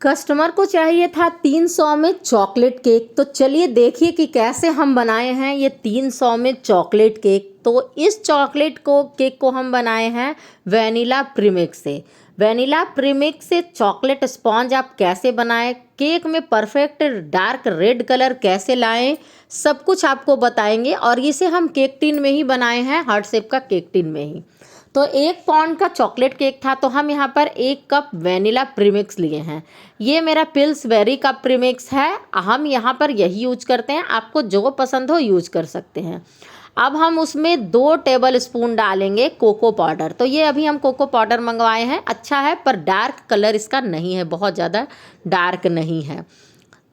Customer को चाहिए था 300 में चॉकलेट केक। तो चलिए देखिए कि कैसे हम बनाए हैं ये 300 में चॉकलेट केक। तो इस चॉकलेट केक को हम बनाए हैं वैनिला प्रीमिक्स से। वैनिला प्रीमिक्स से चॉकलेट स्पॉन्ज आप कैसे बनाएं, केक में परफेक्ट डार्क रेड कलर कैसे लाएं, सब कुछ आपको बताएंगे। और इसे हम केक टिन में ही बनाए हैं, हार्ट शेप का केक टिन में ही। तो 1 पाउंड का चॉकलेट केक था, तो हम यहाँ पर 1 कप वैनिला प्रीमिक्स लिए हैं। ये मेरा पिल्सबेरी का प्रीमिक्स है, हम यहाँ पर यही यूज करते हैं, आपको जो पसंद हो यूज कर सकते हैं। अब हम उसमें 2 टेबल स्पून डालेंगे कोको पाउडर। तो ये अभी हम कोको पाउडर मंगवाए हैं, अच्छा है पर डार्क कलर इसका नहीं है, बहुत ज़्यादा डार्क नहीं है।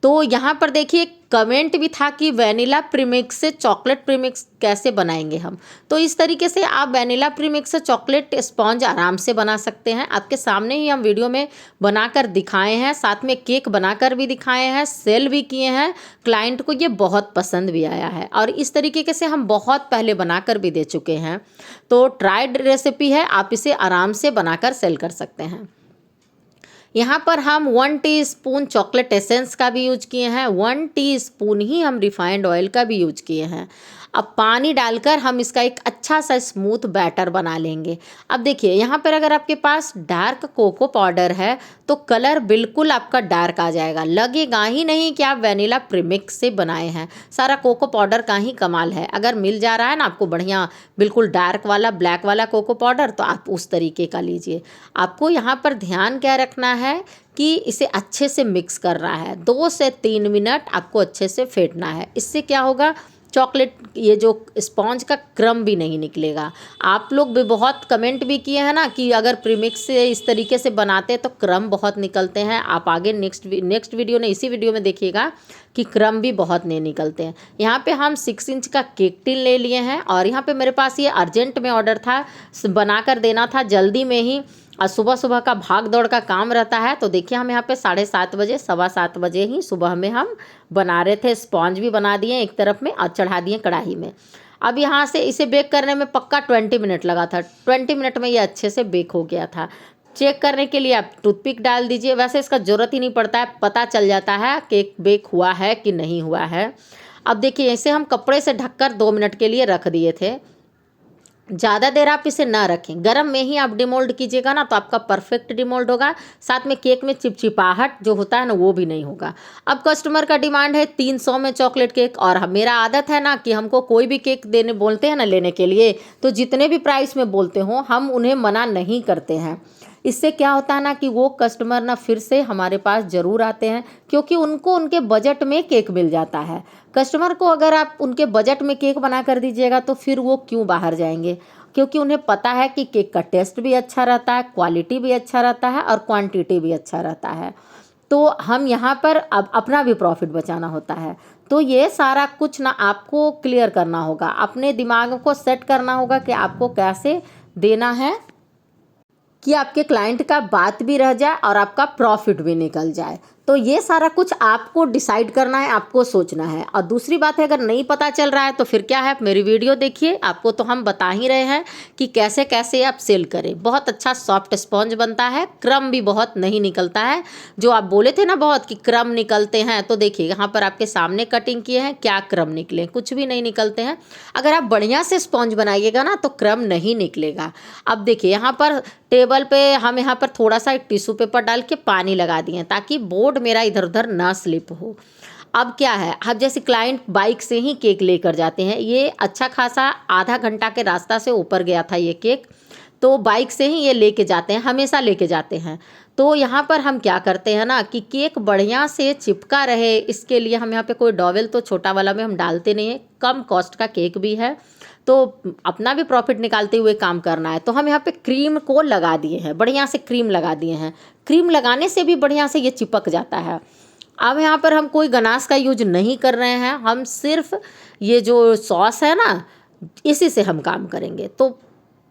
तो यहाँ पर देखिए कमेंट भी था कि वैनिला प्रीमिक्स से चॉकलेट प्रीमिक्स कैसे बनाएंगे हम। तो इस तरीके से आप वैनिला प्रीमिक्स से चॉकलेट स्पॉन्ज आराम से बना सकते हैं। आपके सामने ही हम वीडियो में बनाकर दिखाए हैं, साथ में केक बनाकर भी दिखाए हैं, सेल भी किए हैं। क्लाइंट को ये बहुत पसंद भी आया है और इस तरीके से हम बहुत पहले बनाकर भी दे चुके हैं। तो ट्राइड रेसिपी है, आप इसे आराम से बनाकर सेल कर सकते हैं। यहाँ पर हम 1 टीस्पून चॉकलेट एसेंस का भी यूज किए हैं, 1 टीस्पून ही हम रिफाइंड ऑयल का भी यूज किए हैं। अब पानी डालकर हम इसका एक अच्छा सा स्मूथ बैटर बना लेंगे। अब देखिए यहाँ पर अगर आपके पास डार्क कोको पाउडर है तो कलर बिल्कुल आपका डार्क आ जाएगा, लगेगा ही नहीं कि आप वैनिला प्रीमिक्स से बनाए हैं। सारा कोको पाउडर का ही कमाल है। अगर मिल जा रहा है ना आपको बढ़िया बिल्कुल डार्क वाला ब्लैक वाला कोको पाउडर, तो आप उस तरीके का लीजिए। आपको यहाँ पर ध्यान क्या रखना है कि इसे अच्छे से मिक्स कर रहा है, 2 से 3 मिनट आपको अच्छे से फेंटना है। इससे क्या होगा, चॉकलेट ये जो स्पॉन्ज का क्रम भी नहीं निकलेगा। आप लोग भी बहुत कमेंट भी किए हैं ना कि अगर प्रीमिक्स से इस तरीके से बनाते तो क्रम बहुत निकलते हैं। आप आगे नेक्स्ट वीडियो में इसी वीडियो में देखिएगा कि क्रम भी बहुत नहीं निकलते हैं। यहाँ पे हम 6 इंच का केक टिन ले लिए हैं और यहाँ पे मेरे पास ये अर्जेंट में ऑर्डर था, बनाकर देना था जल्दी में ही, और सुबह सुबह का भाग दौड़ का काम रहता है। तो देखिए हम यहाँ पे 7:30 बजे 7:15 बजे ही सुबह में हम बना रहे थे। स्पॉन्ज भी बना दिए एक तरफ में और चढ़ा दिए कढ़ाई में। अब यहाँ से इसे बेक करने में पक्का 20 मिनट लगा था। 20 मिनट में ये अच्छे से बेक हो गया था। चेक करने के लिए आप टूथपिक डाल दीजिए, वैसे इसका ज़रूरत ही नहीं पड़ता है, पता चल जाता है केक बेक हुआ है कि नहीं हुआ है। अब देखिए इसे हम कपड़े से ढककर 2 मिनट के लिए रख दिए थे। ज़्यादा देर आप इसे ना रखें, गरम में ही आप डिमोल्ड कीजिएगा ना तो आपका परफेक्ट डिमोल्ड होगा। साथ में केक में चिपचिपाहट जो होता है ना वो भी नहीं होगा। अब कस्टमर का डिमांड है 300 में चॉकलेट केक, और मेरा आदत है ना कि हमको कोई भी केक देने बोलते हैं ना लेने के लिए, तो जितने भी प्राइस में बोलते हो हम उन्हें मना नहीं करते हैं। इससे क्या होता है ना कि वो कस्टमर ना फिर से हमारे पास ज़रूर आते हैं, क्योंकि उनको उनके बजट में केक मिल जाता है। कस्टमर को अगर आप उनके बजट में केक बना कर दीजिएगा तो फिर वो क्यों बाहर जाएंगे, क्योंकि उन्हें पता है कि केक का टेस्ट भी अच्छा रहता है, क्वालिटी भी अच्छा रहता है और क्वांटिटी भी अच्छा रहता है। तो हम यहाँ पर अब अपना भी प्रॉफिट बचाना होता है। तो ये सारा कुछ ना आपको क्लियर करना होगा, अपने दिमाग को सेट करना होगा कि आपको कैसे देना है कि आपके क्लाइंट का बात भी रह जाए और आपका प्रॉफिट भी निकल जाए। तो ये सारा कुछ आपको डिसाइड करना है, आपको सोचना है। और दूसरी बात है, अगर नहीं पता चल रहा है तो फिर क्या है, मेरी वीडियो देखिए, आपको तो हम बता ही रहे हैं कि कैसे कैसे आप सेल करें। बहुत अच्छा सॉफ्ट स्पॉन्ज बनता है, क्रम भी बहुत नहीं निकलता है। जो आप बोले थे ना बहुत कि क्रम निकलते हैं, तो देखिए यहाँ पर आपके सामने कटिंग किए हैं, क्या क्रम निकले, कुछ भी नहीं निकलते हैं। अगर आप बढ़िया से स्पॉन्ज बनाइएगा ना तो क्रम नहीं निकलेगा। अब देखिए यहाँ पर टेबल पे हम यहाँ पर थोड़ा सा एक टिश्यू पेपर डाल के पानी लगा दिए ताकि बोर्ड मेरा इधर उधर ना स्लिप हो। अब क्या है, अब जैसे क्लाइंट बाइक से ही केक लेकर जाते हैं, ये अच्छा खासा आधा घंटा के रास्ता से ऊपर गया था ये केक, तो बाइक से ही ये लेके जाते हैं, हमेशा लेके जाते हैं। तो यहाँ पर हम क्या करते हैं ना कि केक बढ़िया से चिपका रहे, इसके लिए हम यहाँ पे कोई डॉवेल तो छोटा वाला में हम डालते नहीं है, कम कॉस्ट का केक भी है तो अपना भी प्रॉफिट निकालते हुए काम करना है। तो हम यहाँ पे क्रीम को लगा दिए हैं, बढ़िया से क्रीम लगा दिए हैं। क्रीम लगाने से भी बढ़िया से ये चिपक जाता है। अब यहाँ पर हम कोई गनाश का यूज नहीं कर रहे हैं, हम सिर्फ ये जो सॉस है ना इसी से हम काम करेंगे। तो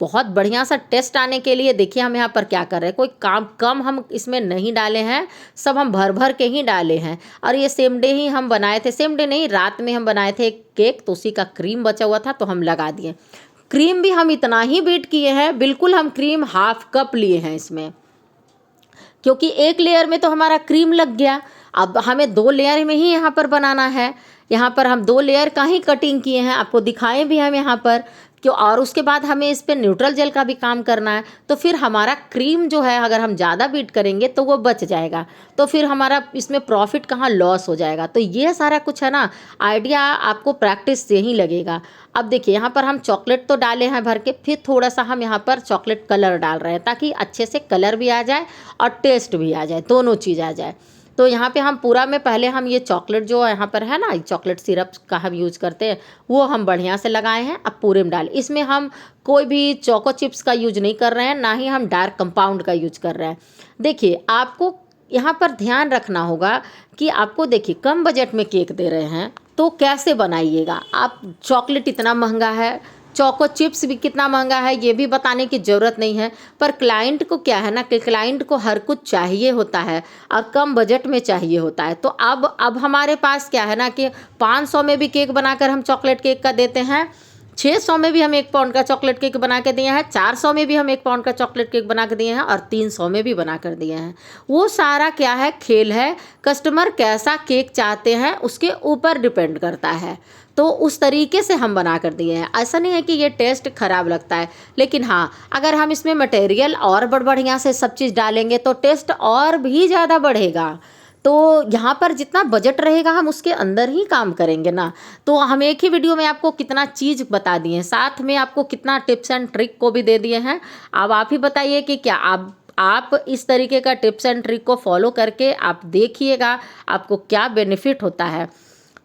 बहुत बढ़िया सा टेस्ट आने के लिए देखिए हम यहाँ पर क्या कर रहे हैं, कोई काम कम हम इसमें नहीं डाले हैं, सब हम भर भर के ही डाले हैं। और ये सेम डे ही हम बनाए थे, सेम डे नहीं रात में हम बनाए थे केक, तो उसी का क्रीम बचा हुआ था तो हम लगा दिए। क्रीम भी हम इतना ही बीट किए हैं, बिल्कुल हम क्रीम ½ कप लिए हैं इसमें। क्योंकि एक लेयर में तो हमारा क्रीम लग गया। अब हमें 2 लेयर में ही यहाँ पर बनाना है। यहाँ पर हम 2 लेयर का ही कटिंग किए हैं, आपको दिखाए भी हम यहाँ पर क्यों। और उसके बाद हमें इस पे न्यूट्रल जेल का भी काम करना है, तो फिर हमारा क्रीम जो है अगर हम ज़्यादा बीट करेंगे तो वो बच जाएगा, तो फिर हमारा इसमें प्रॉफिट कहाँ, लॉस हो जाएगा। तो ये सारा कुछ है ना, आइडिया आपको प्रैक्टिस से ही लगेगा। अब देखिए यहाँ पर हम चॉकलेट तो डाले हैं भर के, फिर थोड़ा सा हम यहाँ पर चॉकलेट कलर डाल रहे हैं ताकि अच्छे से कलर भी आ जाए और टेस्ट भी आ जाए, दोनों चीज़ आ जाए। तो यहाँ पे हम पूरा में पहले हम ये चॉकलेट जो यहाँ पर है ना, चॉकलेट सिरप का हम यूज़ करते हैं, वो हम बढ़िया से लगाए हैं। अब पूरे में डाल, इसमें हम कोई भी चोको चिप्स का यूज नहीं कर रहे हैं, ना ही हम डार्क कंपाउंड का यूज कर रहे हैं। देखिए आपको यहाँ पर ध्यान रखना होगा कि आपको देखिए कम बजट में केक दे रहे हैं तो कैसे बनाइएगा आप। चॉकलेट इतना महंगा है, चोको चिप्स भी कितना महंगा है, ये भी बताने की ज़रूरत नहीं है। पर क्लाइंट को क्या है ना कि क्लाइंट को हर कुछ चाहिए होता है और कम बजट में चाहिए होता है। तो अब हमारे पास क्या है ना कि 500 में भी केक बनाकर हम चॉकलेट केक का देते हैं, 600 में भी हम 1 पाउंड का चॉकलेट केक बना के दिए हैं, 400 में भी हम 1 पाउंड का चॉकलेट केक बना के दिए हैं और 300 में भी बना कर दिए हैं। वो सारा क्या है, खेल है। कस्टमर कैसा केक चाहते हैं उसके ऊपर डिपेंड करता है। तो उस तरीके से हम बना कर दिए हैं। ऐसा नहीं है कि ये टेस्ट ख़राब लगता है, लेकिन हाँ अगर हम इसमें मटेरियल और बढ़िया से सब चीज़ डालेंगे तो टेस्ट और भी ज़्यादा बढ़ेगा। तो यहाँ पर जितना बजट रहेगा हम उसके अंदर ही काम करेंगे ना। तो हम एक ही वीडियो में आपको कितना चीज़ बता दिए हैं, साथ में आपको कितना टिप्स एंड ट्रिक को भी दे दिए हैं। अब आप ही बताइए कि क्या आप इस तरीके का टिप्स एंड ट्रिक को फॉलो करके आप देखिएगा आपको क्या बेनिफिट होता है।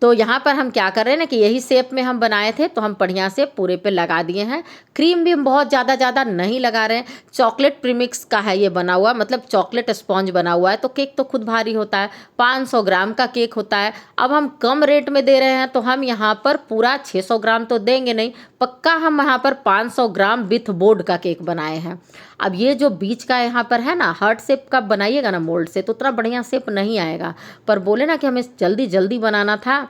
तो यहाँ पर हम क्या कर रहे हैं ना कि यही शेप में हम बनाए थे तो हम बढ़िया से पूरे पे लगा दिए हैं। क्रीम भी हम बहुत ज़्यादा नहीं लगा रहे हैं। चॉकलेट प्रीमिक्स का है ये बना हुआ, मतलब चॉकलेट स्पॉन्ज बना हुआ है, तो केक तो खुद भारी होता है, 500 ग्राम का केक होता है। अब हम कम रेट में दे रहे हैं तो हम यहाँ पर पूरा 600 ग्राम तो देंगे नहीं, पक्का हम यहाँ पर 500 ग्राम विथ बोर्ड का केक बनाए हैं। अब ये जो बीच का यहाँ पर है ना, हार्ट शेप का बनाइएगा ना मोल्ड से तो उतना बढ़िया शेप नहीं आएगा, पर बोले ना कि हमें जल्दी बनाना था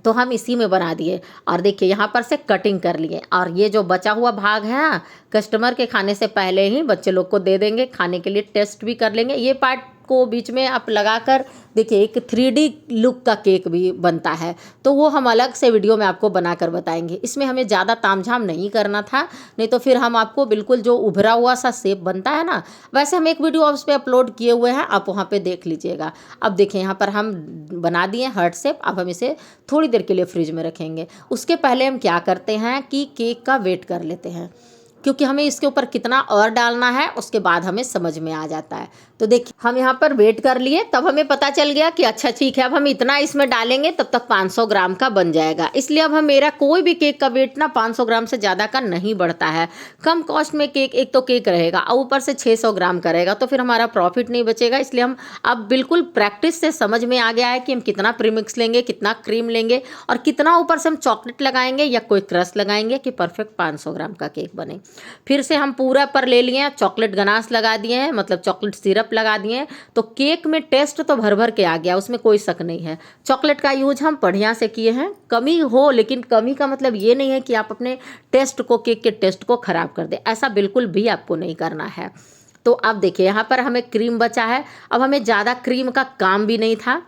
तो हम इसी में बना दिए। और देखिए यहाँ पर से कटिंग कर लिए, और ये जो बचा हुआ भाग है ना, कस्टमर के खाने से पहले ही बच्चे लोग को दे देंगे, खाने के लिए टेस्ट भी कर लेंगे। ये पार्ट को बीच में आप लगाकर देखिए एक 3D लुक का केक भी बनता है, तो वो हम अलग से वीडियो में आपको बनाकर बताएंगे। इसमें हमें ज़्यादा तामझाम नहीं करना था, नहीं तो फिर हम आपको बिल्कुल जो उभरा हुआ सा शेप बनता है ना, वैसे हम एक वीडियो उस पर अपलोड किए हुए हैं, आप वहाँ पे देख लीजिएगा। अब देखिए यहाँ पर हम बना दिए हार्ट शेप। अब हम इसे थोड़ी देर के लिए फ्रिज में रखेंगे। उसके पहले हम क्या करते हैं कि केक का वेट कर लेते हैं, क्योंकि हमें इसके ऊपर कितना और डालना है उसके बाद हमें समझ में आ जाता है। तो देखिए हम यहाँ पर वेट कर लिए, तब हमें पता चल गया कि अच्छा ठीक है, अब हम इतना इसमें डालेंगे तब तक 500 ग्राम का बन जाएगा। इसलिए अब हम मेरा कोई भी केक का वेट ना 500 ग्राम से ज़्यादा का नहीं बढ़ता है। कम कॉस्ट में केक, एक तो केक रहेगा और ऊपर से 600 ग्राम का रहेगा, तो फिर हमारा प्रॉफिट नहीं बचेगा। इसलिए हम अब बिल्कुल प्रैक्टिस से समझ में आ गया है कि हम कितना प्रीमिक्स लेंगे, कितना क्रीम लेंगे और कितना ऊपर से हम चॉकलेट लगाएंगे या कोई क्रश लगाएंगे कि परफेक्ट 500 ग्राम का केक बने। फिर से हम पूरा पर ले लिए, चॉकलेट गनाश लगा दिए हैं, मतलब चॉकलेट सिरप लगा दिए हैं, तो केक में टेस्ट तो भर के आ गया, उसमें कोई शक नहीं है। चॉकलेट का यूज हम बढ़िया से किए हैं, कमी हो, लेकिन कमी का मतलब ये नहीं है कि आप अपने टेस्ट को, केक के टेस्ट को खराब कर दे, ऐसा बिल्कुल भी आपको नहीं करना है। तो अब देखिए यहाँ पर हमें क्रीम बचा है। अब हमें ज़्यादा क्रीम का काम भी नहीं था।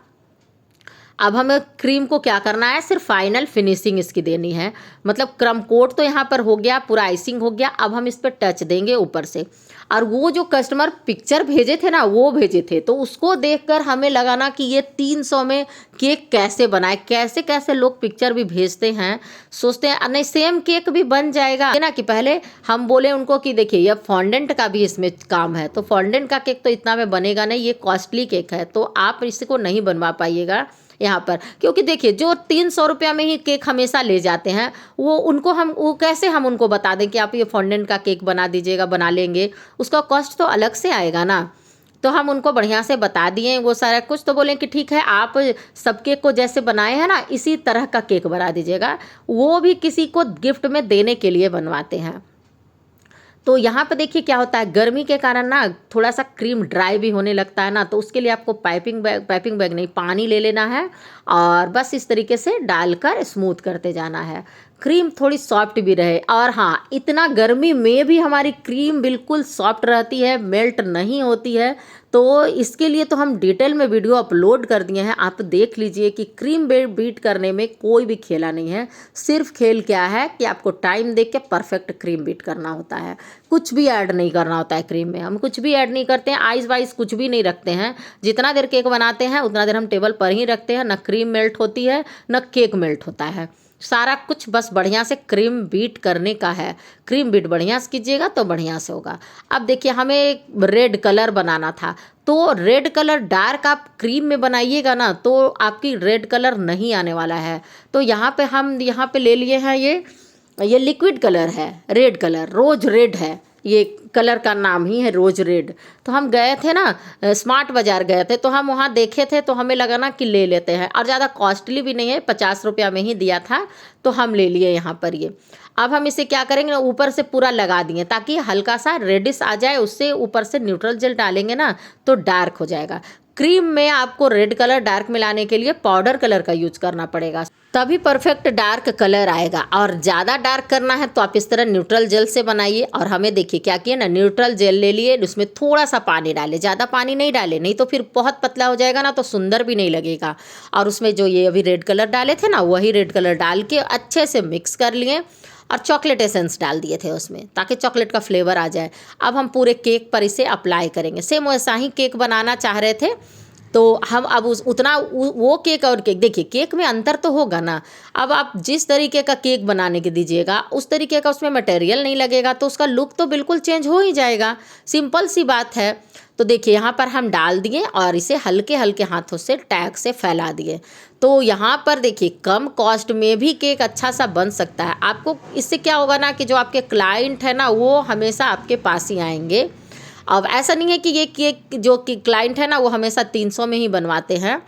अब हमें क्रीम को क्या करना है, सिर्फ फाइनल फिनिशिंग इसकी देनी है। मतलब क्रम कोट तो यहाँ पर हो गया, पूरा आइसिंग हो गया। अब हम इस पर टच देंगे ऊपर से। और वो जो कस्टमर पिक्चर भेजे थे ना, वो भेजे थे, तो उसको देखकर हमें लगा ना कि ये 300 में केक कैसे बनाए। कैसे कैसे लोग पिक्चर भी भेजते हैं, सोचते हैं नहीं सेम केक भी बन जाएगा ना। कि पहले हम बोले उनको कि देखिए ये फॉन्डेंट का भी इसमें काम है, तो फॉन्डेंट का केक तो इतना में बनेगा नहीं, ये कॉस्टली केक है, तो आप इसको नहीं बनवा पाइएगा यहाँ पर। क्योंकि देखिए जो 300 रुपया में ही केक हमेशा ले जाते हैं, वो कैसे हम उनको बता दें कि आप ये फॉन्डेंट का केक बना दीजिएगा, बना लेंगे, उसका कॉस्ट तो अलग से आएगा ना। तो हम उनको बढ़िया से बता दिए वो सारा कुछ, तो बोले कि ठीक है आप सब केक को जैसे बनाए हैं ना इसी तरह का केक बना दीजिएगा। वो भी किसी को गिफ्ट में देने के लिए बनवाते हैं। तो यहाँ पर देखिए क्या होता है, गर्मी के कारण ना थोड़ा सा क्रीम ड्राई भी होने लगता है ना, तो उसके लिए आपको पाइपिंग बैग नहीं, पानी ले लेना है और बस इस तरीके से डालकर स्मूथ करते जाना है। क्रीम थोड़ी सॉफ्ट भी रहे, और हाँ इतना गर्मी में भी हमारी क्रीम बिल्कुल सॉफ्ट रहती है, मेल्ट नहीं होती है। तो इसके लिए तो हम डिटेल में वीडियो अपलोड कर दिए हैं, आप देख लीजिए कि क्रीम बीट करने में कोई भी खेला नहीं है। सिर्फ खेल क्या है कि आपको टाइम देख के परफेक्ट क्रीम बीट करना होता है, कुछ भी ऐड नहीं करना होता है क्रीम में। हम कुछ भी ऐड नहीं करते हैं, आइस वाइस कुछ भी नहीं रखते हैं। जितना देर केक बनाते हैं उतना देर हम टेबल पर ही रखते हैं, ना क्रीम मेल्ट होती है ना केक मेल्ट होता है। सारा कुछ बस बढ़िया से क्रीम बीट करने का है। क्रीम बीट बढ़िया से कीजिएगा तो बढ़िया से होगा। अब देखिए हमें एक रेड कलर बनाना था, तो रेड कलर डार्क आप क्रीम में बनाइएगा ना तो आपकी रेड कलर नहीं आने वाला है। तो यहाँ पे हम यहाँ पे ले लिए हैं ये लिक्विड कलर है, रेड कलर, रोज रेड है, ये कलर का नाम ही है रोज रेड। तो हम गए थे ना स्मार्ट बाज़ार गए थे, तो हम वहाँ देखे थे, तो हमें लगा ना कि ले लेते हैं, और ज़्यादा कॉस्टली भी नहीं है, 50 रुपया में ही दिया था, तो हम ले लिए यहाँ पर ये। अब हम इसे क्या करेंगे ना, ऊपर से पूरा लगा दिए ताकि हल्का सा रेडिश आ जाए, उससे ऊपर से न्यूट्रल जेल डालेंगे ना तो डार्क हो जाएगा। क्रीम में आपको रेड कलर डार्क मिलाने के लिए पाउडर कलर का यूज करना पड़ेगा, तभी परफेक्ट डार्क कलर आएगा। और ज़्यादा डार्क करना है तो आप इस तरह न्यूट्रल जेल से बनाइए। और हमें देखिए क्या किए ना, न्यूट्रल जेल ले लिए, उसमें थोड़ा सा पानी डाले, ज़्यादा पानी नहीं डाले, नहीं तो फिर बहुत पतला हो जाएगा ना तो सुंदर भी नहीं लगेगा। और उसमें जो ये अभी रेड कलर डाले थे ना, वही रेड कलर डाल के अच्छे से मिक्स कर लिए, और चॉकलेट एसेंस डाल दिए थे उसमें ताकि चॉकलेट का फ्लेवर आ जाए। अब हम पूरे केक पर इसे अप्लाई करेंगे। सेम वैसा ही केक बनाना चाह रहे थे, तो हम अब वो केक और केक, देखिए केक में अंतर तो होगा ना। अब आप जिस तरीके का केक बनाने के दीजिएगा उस तरीके का उसमें मटेरियल नहीं लगेगा, तो उसका लुक तो बिल्कुल चेंज हो ही जाएगा। सिंपल सी बात है। तो देखिए यहाँ पर हम डाल दिए और इसे हल्के हल्के हाथों से टैग से फैला दिए। तो यहाँ पर देखिए कम कॉस्ट में भी केक अच्छा सा बन सकता है। आपको इससे क्या होगा ना कि जो आपके क्लाइंट है ना वो हमेशा आपके पास ही आएंगे। अब ऐसा नहीं है कि ये केक जो कि क्लाइंट है ना वो हमेशा 300 में ही बनवाते हैं,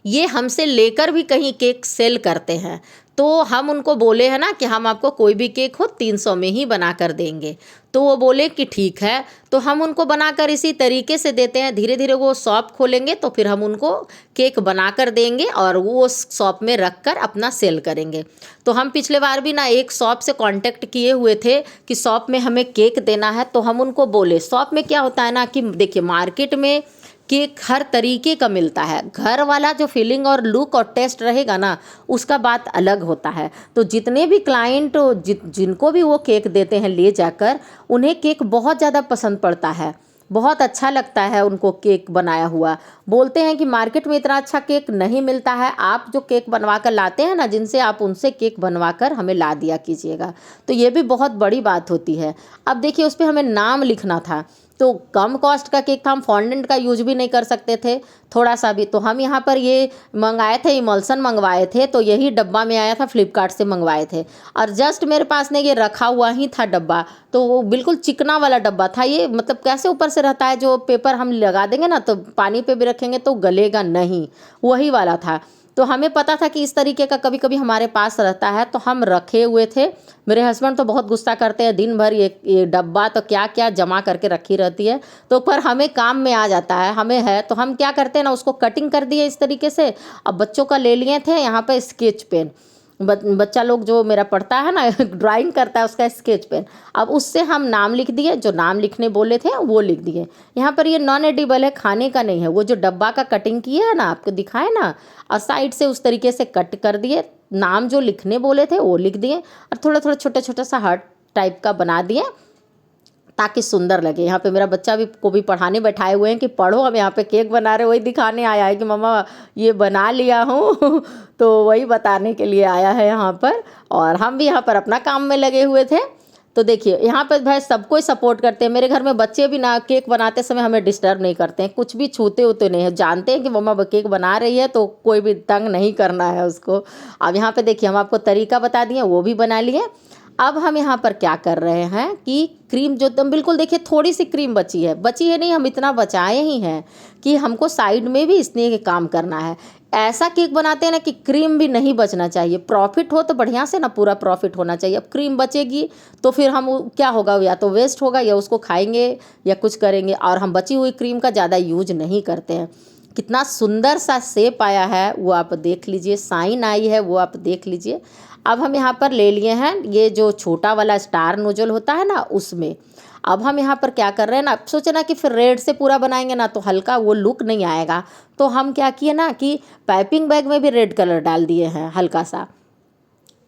ये हमसे लेकर भी कहीं केक सेल करते हैं। तो हम उनको बोले हैं ना कि हम आपको कोई भी केक हो 300 में ही बना कर देंगे, तो वो बोले कि ठीक है। तो हम उनको बनाकर इसी तरीके से देते हैं। धीरे धीरे वो शॉप खोलेंगे तो फिर हम उनको केक बना कर देंगे और वो शॉप में रख कर अपना सेल करेंगे। तो हम पिछले बार भी ना एक शॉप से कांटेक्ट किए हुए थे कि शॉप में हमें केक देना है, तो हम उनको बोले शॉप में क्या होता है ना कि देखिए मार्केट में केक हर तरीके का मिलता है, घर वाला जो फीलिंग और लुक और टेस्ट रहेगा ना उसका बात अलग होता है। तो जितने भी क्लाइंट जिनको भी वो केक देते हैं ले जाकर, उन्हें केक बहुत ज़्यादा पसंद पड़ता है, बहुत अच्छा लगता है उनको केक बनाया हुआ। बोलते हैं कि मार्केट में इतना अच्छा केक नहीं मिलता है, आप जो केक बनवा कर लाते हैं ना जिनसे, आप उनसे केक बनवा कर हमें ला दिया कीजिएगा। तो ये भी बहुत बड़ी बात होती है। अब देखिए उस पर हमें नाम लिखना था, तो कम कॉस्ट का केक था, हम फॉन्डेंट का यूज भी नहीं कर सकते थे थोड़ा सा भी। तो हम यहाँ पर ये मंगाए थे, इमल्सन मंगवाए थे, तो यही डब्बा में आया था, फ्लिपकार्ट से मंगवाए थे। और जस्ट मेरे पास ने ये रखा हुआ ही था डब्बा, तो वो बिल्कुल चिकना वाला डब्बा था ये, मतलब कैसे ऊपर से रहता है जो पेपर हम लगा देंगे ना तो पानी पे भी रखेंगे तो गलेगा नहीं, वही वाला था। तो हमें पता था कि इस तरीके का कभी कभी हमारे पास रहता है, तो हम रखे हुए थे। मेरे हस्बैंड तो बहुत गुस्सा करते हैं, दिन भर ये डब्बा तो क्या क्या जमा करके रखी रहती है, तो पर हमें काम में आ जाता है, हमें है। तो हम क्या करते हैं ना, उसको कटिंग कर दिए इस तरीके से। अब बच्चों का ले लिए थे यहाँ पर स्केच पेन, बच्चा लोग जो मेरा पढ़ता है ना ड्राइंग करता है, उसका स्केच पेन। अब उससे हम नाम लिख दिए, जो नाम लिखने बोले थे वो लिख दिए। यहाँ पर ये नॉन एडिबल है, खाने का नहीं है। वो जो डब्बा का कटिंग किया है ना, आपको दिखाए ना, और साइड से उस तरीके से कट कर दिए, नाम जो लिखने बोले थे वो लिख दिए, और थोड़ा थोड़ा छोटा छोटा सा हार्ट टाइप का बना दिए ताकि सुंदर लगे। यहाँ पे मेरा बच्चा भी को भी पढ़ाने बैठाए हुए हैं कि पढ़ो, हम यहाँ पे केक बना रहे, वही दिखाने आया है कि मम्मा ये बना लिया हूँ तो वही बताने के लिए आया है यहाँ पर। और हम भी यहाँ पर अपना काम में लगे हुए थे। तो देखिए यहाँ पर भाई सबको ही सपोर्ट करते हैं। मेरे घर में बच्चे भी ना केक बनाते समय हमें डिस्टर्ब नहीं करते हैं, कुछ भी छूते होते नहीं है, जानते हैं कि मम्मा केक बना रही है तो कोई भी तंग नहीं करना है उसको। अब यहाँ पे देखिए हम आपको तरीका बता दिए, वो भी बना लिए। अब हम यहाँ पर क्या कर रहे हैं कि क्रीम जो तुम बिल्कुल देखिए थोड़ी सी क्रीम बची है नहीं, हम इतना बचाए ही हैं कि हमको साइड में भी इसने काम करना है। ऐसा केक बनाते हैं ना कि क्रीम भी नहीं बचना चाहिए, प्रॉफिट हो तो बढ़िया से ना पूरा प्रॉफिट होना चाहिए। अब क्रीम बचेगी तो फिर हम क्या होगा, या तो वेस्ट होगा या उसको खाएंगे या कुछ करेंगे। और हम बची हुई क्रीम का ज़्यादा यूज नहीं करते हैं। कितना सुंदर सा शेप आया है वो आप देख लीजिए, साइन आई है वो आप देख लीजिए। अब हम यहाँ पर ले लिए हैं ये जो छोटा वाला स्टार नोजल होता है ना उसमें। अब हम यहाँ पर क्या कर रहे हैं ना, सोचे ना कि फिर रेड से पूरा बनाएंगे ना तो हल्का वो लुक नहीं आएगा, तो हम क्या किए ना कि पाइपिंग बैग में भी रेड कलर डाल दिए हैं हल्का सा।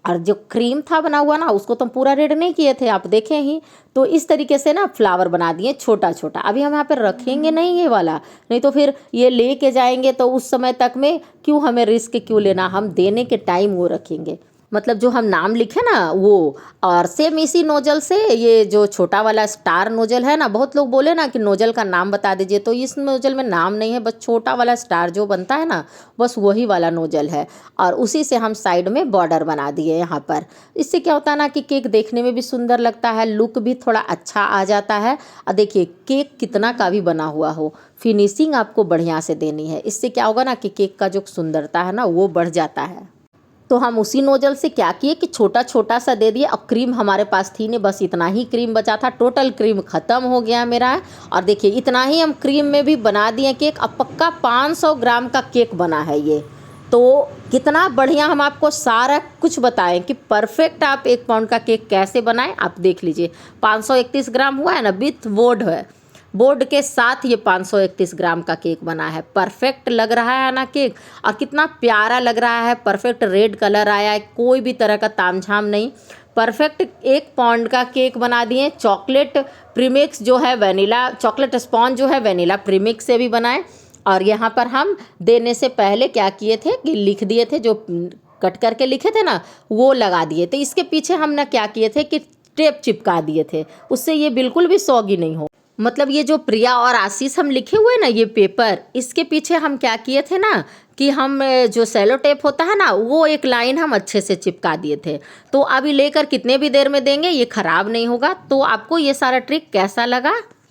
और जो क्रीम था बना हुआ ना उसको तो हम पूरा रेड नहीं किए थे, आप देखें ही। तो इस तरीके से ना फ्लावर बना दिए छोटा छोटा। अभी हम यहाँ पे रखेंगे नहीं ये वाला, नहीं तो फिर ये लेके जाएंगे तो उस समय तक में क्यों हमें रिस्क क्यों लेना, हम देने के टाइम वो रखेंगे। मतलब जो हम नाम लिखे ना वो, और सेम इसी नोजल से ये जो छोटा वाला स्टार नोजल है ना, बहुत लोग बोले ना कि नोजल का नाम बता दीजिए, तो इस नोजल में नाम नहीं है, बस छोटा वाला स्टार जो बनता है ना बस वही वाला नोजल है। और उसी से हम साइड में बॉर्डर बना दिए यहाँ पर। इससे क्या होता है ना कि केक देखने में भी सुंदर लगता है, लुक भी थोड़ा अच्छा आ जाता है। और देखिए केक कितना का भी बना हुआ हो, फिनिशिंग आपको बढ़िया से देनी है, इससे क्या होगा ना कि केक का जो सुंदरता है ना वो बढ़ जाता है। तो हम उसी नोजल से क्या किए कि छोटा छोटा सा दे दिए। अब क्रीम हमारे पास थी नहीं, बस इतना ही क्रीम बचा था, टोटल क्रीम ख़त्म हो गया मेरा। और देखिए इतना ही हम क्रीम में भी बना दिए केक। अब पक्का 500 ग्राम का केक बना है ये। तो कितना बढ़िया हम आपको सारा कुछ बताएं कि परफेक्ट आप 1 पाउंड का केक कैसे बनाएं। आप देख लीजिए 531 ग्राम हुआ है ना, विथ बोर्ड है, बोर्ड के साथ ये 531 ग्राम का केक बना है। परफेक्ट लग रहा है ना केक, और कितना प्यारा लग रहा है, परफेक्ट रेड कलर आया है, कोई भी तरह का तामझाम नहीं। परफेक्ट 1 पाउंड का केक बना दिए। चॉकलेट प्रीमिक्स जो है वनीला, चॉकलेट स्पॉन्ज जो है वनीला प्रीमिक्स से भी बनाए। और यहाँ पर हम देने से पहले क्या किए थे कि लिख दिए थे, जो कट करके लिखे थे ना वो लगा दिए थे। इसके पीछे हम ना क्या किए थे कि टेप चिपका दिए थे, उससे ये बिल्कुल भी सॉगी नहीं हो। मतलब ये जो प्रिया और आशीष हम लिखे हुए ना ये पेपर, इसके पीछे हम क्या किए थे ना कि हम जो सेलो टेप होता है ना वो एक लाइन हम अच्छे से चिपका दिए थे। तो अभी लेकर कितने भी देर में देंगे ये ख़राब नहीं होगा। तो आपको ये सारा ट्रिक कैसा लगा?